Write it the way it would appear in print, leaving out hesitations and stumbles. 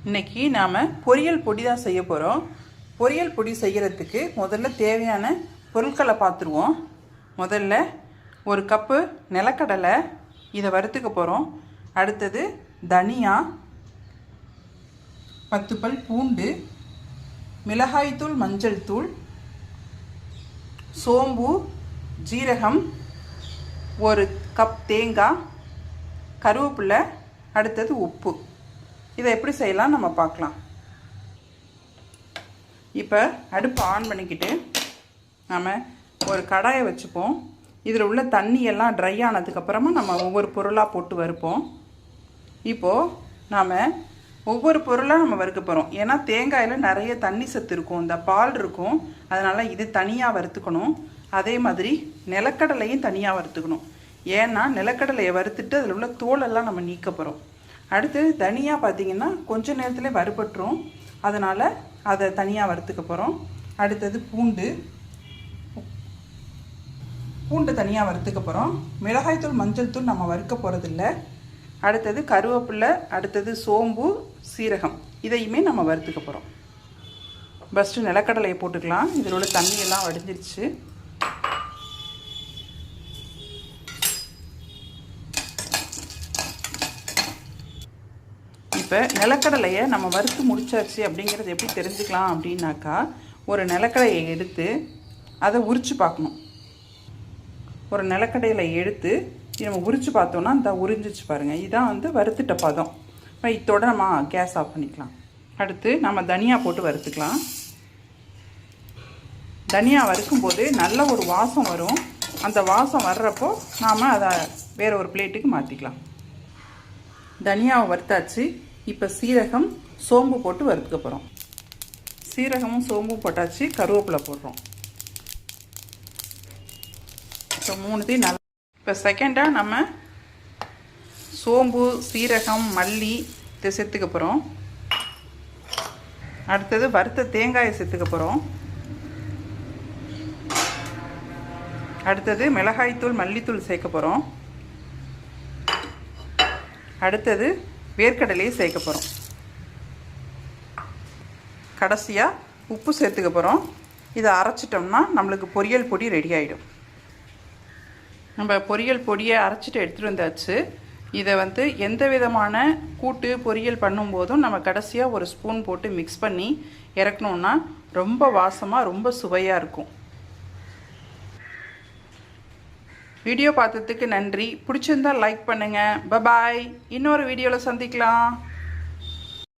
இன்றைக்கி நாம் பொரியல் பொடி தான் செய்ய போகிறோம். பொரியல் பொடி செய்கிறதுக்கு முதல்ல தேவையான பொருட்களை பார்த்துருவோம். முதல்ல ஒரு கப்பு நிலக்கடலை, இதை வறுத்துக்க போகிறோம். அடுத்தது தனியா, 10 பல் பூண்டு, மிளகாய்த்தூள், மஞ்சள் தூள், சோம்பு, ஜீரகம், ஒரு கப் தேங்காய், கருவேப்பிலை, அடுத்தது உப்பு. இதை எப்படி செய்யலாம் நம்ம பார்க்கலாம். இப்போ அடுப்பு ஆன் பண்ணிக்கிட்டு நம்ம ஒரு கடாயை வச்சுப்போம். இதில் உள்ள தண்ணியெல்லாம் ட்ரை ஆனதுக்கப்புறமா நம்ம ஒவ்வொரு பொருளாக போட்டு வறுப்போம். இப்போது நாம் ஒவ்வொரு பொருளாக நம்ம வறுக்க போகிறோம். ஏன்னா தேங்காயில் நிறைய தண்ணி சத்து இருக்கும், இந்த பால் இருக்கும். அதனால் இது தனியாக வறுத்துக்கணும். அதே மாதிரி நிலக்கடலையும் தனியாக வறுத்துக்கணும். ஏன்னா நிலக்கடலையை வறுத்துட்டு அதில் உள்ள தோலெல்லாம் நம்ம நீக்க போகிறோம். அடுத்து தனியாக பார்த்திங்கன்னா கொஞ்சம் நேரத்தில் வறுபட்டுரும். அதனால் அதை தனியாக வறுத்துக்க போகிறோம். அடுத்தது பூண்டு தனியாக வறுத்துக்க போகிறோம். மிளகாய்த்தூள், மஞ்சள் தூள் நம்ம வறுக்க போகிறதில்ல. அடுத்தது கருவேப்பிலை, அடுத்தது சோம்பு, சீரகம், இதையுமே நம்ம வறுத்துக்க போகிறோம். ஃபஸ்ட்டு நிலக்கடலையை போட்டுக்கலாம். இதில் உள்ள தண்ணியெல்லாம் வடிஞ்சிருச்சு. இப்போ நிலக்கடலையை நம்ம வறுத்து முடிச்சாச்சு அப்படிங்கிறது எப்படி தெரிஞ்சுக்கலாம் அப்படின்னாக்கா, ஒரு நிலக்கடையை எடுத்து அதை உரித்து பார்க்கணும். ஒரு நிலக்கடையில் எடுத்து நம்ம உரித்து பார்த்தோன்னா இந்த உறிஞ்சிச்சு பாருங்கள். இதுதான் வந்து வறுத்துட்ட பதம். இப்போ இதோட நம்ம கேஸ் ஆஃப் பண்ணிக்கலாம். அடுத்து நம்ம தனியா போட்டு வறுத்துக்கலாம். தனியா வறுக்கும்போது நல்ல ஒரு வாசம் வரும். அந்த வாசம் வர்றப்போ நாம் அதை வேறு ஒரு பிளேட்டுக்கு மாற்றிக்கலாம். தனியாவை வறுத்தாச்சு. இப்போ சீரகம், சோம்பு போட்டு வறுத்துக்க போகிறோம். சீரகமும் சோம்பும் போட்டாச்சு. கருவேப்பிலை போடுறோம். இப்போ 3த்தையும் நல்லா. இப்போ செகண்டாக நம்ம சோம்பு, சீரகம், மல்லி இதை சேர்த்துக்க போகிறோம். அடுத்தது வறுத்த தேங்காயை சேர்த்துக்க போகிறோம். அடுத்தது மிளகாய்த்தூள், மல்லித்தூள் சேர்க்க போகிறோம். அடுத்தது வேர்க்கடலையை சேர்க்க போகிறோம். கடைசியாக உப்பு சேர்த்துக்க போகிறோம். இதை அரைச்சிட்டோம்னா நம்மளுக்கு பொரியல் பொடி ரெடி ஆகிடும். நம்ம பொரியல் பொடியை அரைச்சிட்டு எடுத்துகிட்டு வந்தாச்சு. இதை வந்து எந்த விதமான கூட்டு பொரியல் பண்ணும்போதும் நம்ம கடைசியாக ஒரு ஸ்பூன் போட்டு மிக்ஸ் பண்ணி இறக்கணுன்னா ரொம்ப வாசமாக, ரொம்ப சுவையாக இருக்கும். வீடியோ பார்த்ததுக்கு நன்றி. பிடிச்சிருந்தால் லைக் பண்ணுங்கள். பபாய். இன்னொரு வீடியோவில் சந்திக்கலாம்.